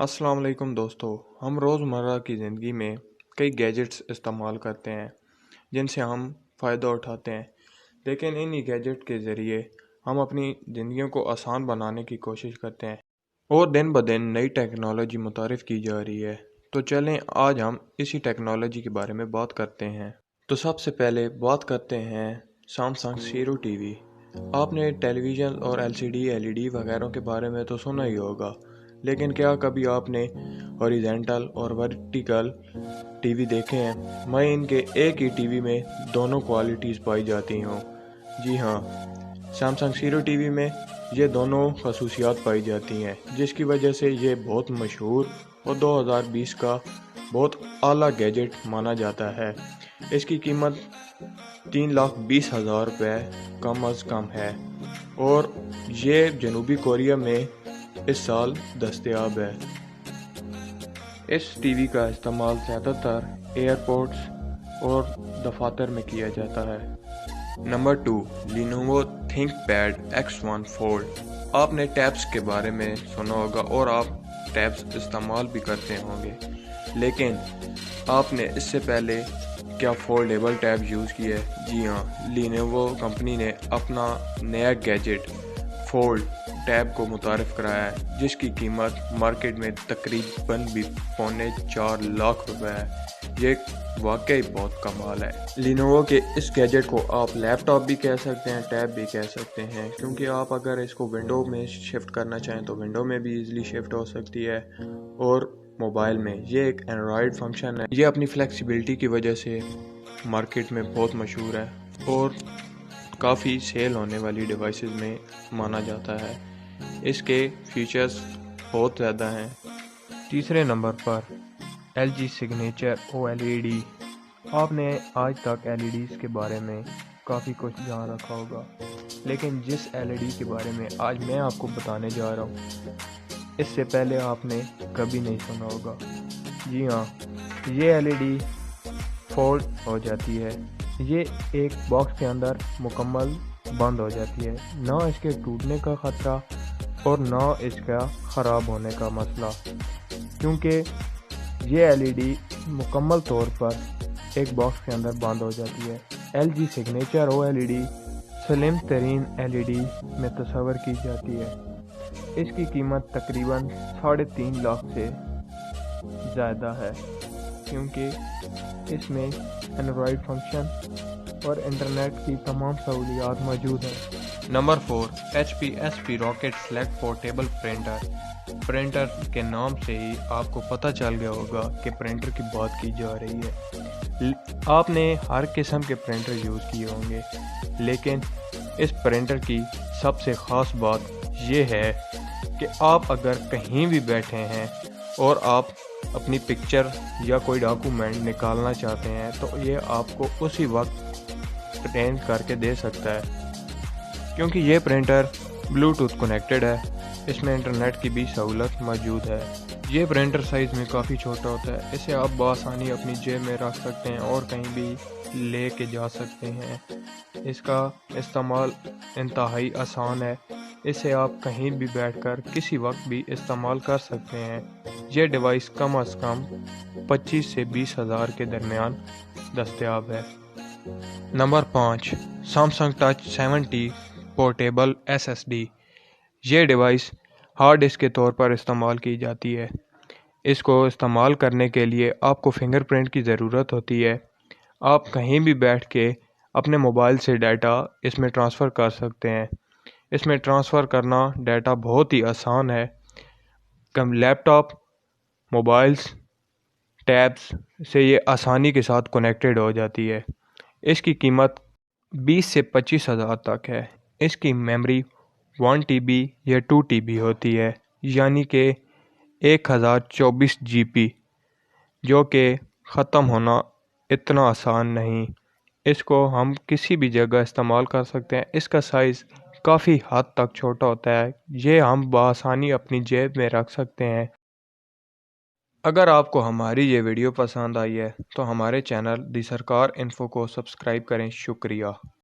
السلام علیکم دوستو، ہم روزمرہ کی زندگی میں کئی گیجٹس استعمال کرتے ہیں جن سے ہم فائدہ اٹھاتے ہیں، لیکن انہی گیجٹ کے ذریعے ہم اپنی زندگیوں کو آسان بنانے کی کوشش کرتے ہیں اور دن بدن نئی ٹیکنالوجی متعارف کی جا رہی ہے۔ تو چلیں آج ہم اسی ٹیکنالوجی کے بارے میں بات کرتے ہیں۔ تو سب سے پہلے بات کرتے ہیں سیمسنگ زیرو ٹی وی۔ آپ نے ٹیلی ویژن اور ایل ای ڈی وغیرہ کے بارے میں تو سنا ہی ہوگا، لیکن کیا کبھی آپ نے ہاریزونٹل اور ورٹیکل ٹی وی دیکھے ہیں؟ میں ان کے ایک ہی ٹی وی میں دونوں کوالٹیز پائی جاتی ہوں۔ جی ہاں، سیمسنگ زیرو ٹی وی میں یہ دونوں خصوصیات پائی جاتی ہیں، جس کی وجہ سے یہ بہت مشہور اور 2020 کا بہت اعلیٰ گیجٹ مانا جاتا ہے۔ اس کی قیمت 3,20,000 روپے کم از کم ہے اور یہ جنوبی کوریا میں اس سال دستیاب ہے۔ اس ٹی وی کا استعمال زیادہ تر ایئرپورٹس اور دفاتر میں کیا جاتا ہے۔ Number 2، Lenovo ThinkPad X1 Fold. آپ نے ٹیبس کے بارے میں سنا ہوگا اور آپ ٹیبس استعمال بھی کرتے ہوں گے، لیکن آپ نے اس سے پہلے کیا فولڈیبل ٹیب یوز کیا ہے؟ جی ہاں، لینووو کمپنی نے اپنا نیا گیجٹ فولڈ ٹیب کو متعارف کرایا ہے، جس کی قیمت مارکیٹ میں تقریباً 4.25 لاکھ روپے ہے۔ یہ واقعی بہت کمال ہے۔ لینووو کے اس گیجٹ کو آپ لیپ ٹاپ بھی کہہ سکتے ہیں، ٹیب بھی کہہ سکتے ہیں، کیونکہ آپ اگر اس کو ونڈو میں شفٹ کرنا چاہیں تو ونڈو میں بھی ایزیلی شفٹ ہو سکتی ہے اور موبائل میں۔ یہ ایک اینڈرائڈ فنکشن ہے۔ یہ اپنی فلیکسیبلٹی کی وجہ سے مارکیٹ میں بہت مشہور ہے اور کافی سیل ہونے والی ڈیوائسز میں مانا جاتا ہے۔ اس کے فیچرز بہت زیادہ ہیں۔ تیسرے نمبر پر LG سگنیچر OLED۔ آپ نے آج تک LEDs کے بارے میں کافی کچھ جان رکھا ہوگا، لیکن جس LED کے بارے میں آج میں آپ کو بتانے جا رہا ہوں، اس سے پہلے آپ نے کبھی نہیں سنا ہوگا۔ جی ہاں، یہ LED فولڈ ہو جاتی ہے۔ یہ ایک باکس کے اندر مکمل بند ہو جاتی ہے، نہ اس کے ٹوٹنے کا خطرہ اور نہ اس کا خراب ہونے کا مسئلہ، کیونکہ یہ LED مکمل طور پر ایک باکس کے اندر بند ہو جاتی ہے۔ LG سگنیچر OLED سلم ترین LED میں تصور کی جاتی ہے۔ اس کی قیمت تقریباً 3.5 لاکھ سے زیادہ ہے، کیونکہ اس میں اینڈرائڈ فنکشن اور انٹرنیٹ کی تمام سہولیات موجود ہیں۔ Number 4، HP rocket select portable printer. Printer کے نام سے ہی آپ کو پتہ چل گیا ہوگا کہ پرنٹر کی بات کی جا رہی ہے۔ آپ نے ہر قسم کے پرنٹر یوز کیے ہوں گے، لیکن اس پرنٹر کی سب سے خاص بات یہ ہے کہ آپ اگر کہیں بھی بیٹھے ہیں اور آپ اپنی پکچر یا کوئی ڈاکومنٹ نکالنا چاہتے ہیں تو یہ آپ کو اسی وقت پرنٹ کر کے دے سکتا ہے، کیونکہ یہ پرنٹر بلوٹوتھ کنیکٹڈ ہے۔ اس میں انٹرنیٹ کی بھی سہولت موجود ہے۔ یہ پرنٹر سائز میں کافی چھوٹا ہوتا ہے، اسے آپ بآسانی اپنی جیب میں رکھ سکتے ہیں اور کہیں بھی لے کے جا سکتے ہیں۔ اس کا استعمال انتہائی آسان ہے، اسے آپ کہیں بھی بیٹھ کر کسی وقت بھی استعمال کر سکتے ہیں۔ یہ ڈیوائس کم از کم 25 سے 20 ہزار کے درمیان دستیاب ہے۔ Number 5، Samsung touch 70 portable SSD۔ یہ ڈیوائس ہارڈ ڈسک کے طور پر استعمال کی جاتی ہے۔ اس کو استعمال کرنے کے لیے آپ کو فنگر پرنٹ کی ضرورت ہوتی ہے۔ آپ کہیں بھی بیٹھ کے اپنے موبائل سے ڈیٹا اس میں ٹرانسفر کر سکتے ہیں۔ اس میں ٹرانسفر کرنا ڈیٹا بہت ہی آسان ہے۔ لیپ ٹاپ، موبائلز، ٹیبز سے یہ آسانی کے ساتھ کنیکٹڈ ہو جاتی ہے۔ اس کی قیمت 20 سے 25 ہزار تک ہے۔ اس کی میموری 1 TB یا 2 TB ہوتی ہے، یعنی کہ 1024 GB، جو کہ ختم ہونا اتنا آسان نہیں۔ اس کو ہم کسی بھی جگہ استعمال کر سکتے ہیں۔ اس کا سائز کافی حد تک چھوٹا ہوتا ہے، یہ ہم بآسانی اپنی جیب میں رکھ سکتے ہیں۔ اگر آپ کو ہماری یہ ویڈیو پسند آئی ہے تو ہمارے چینل دی سرکار انفو کو سبسکرائب کریں۔ شکریہ۔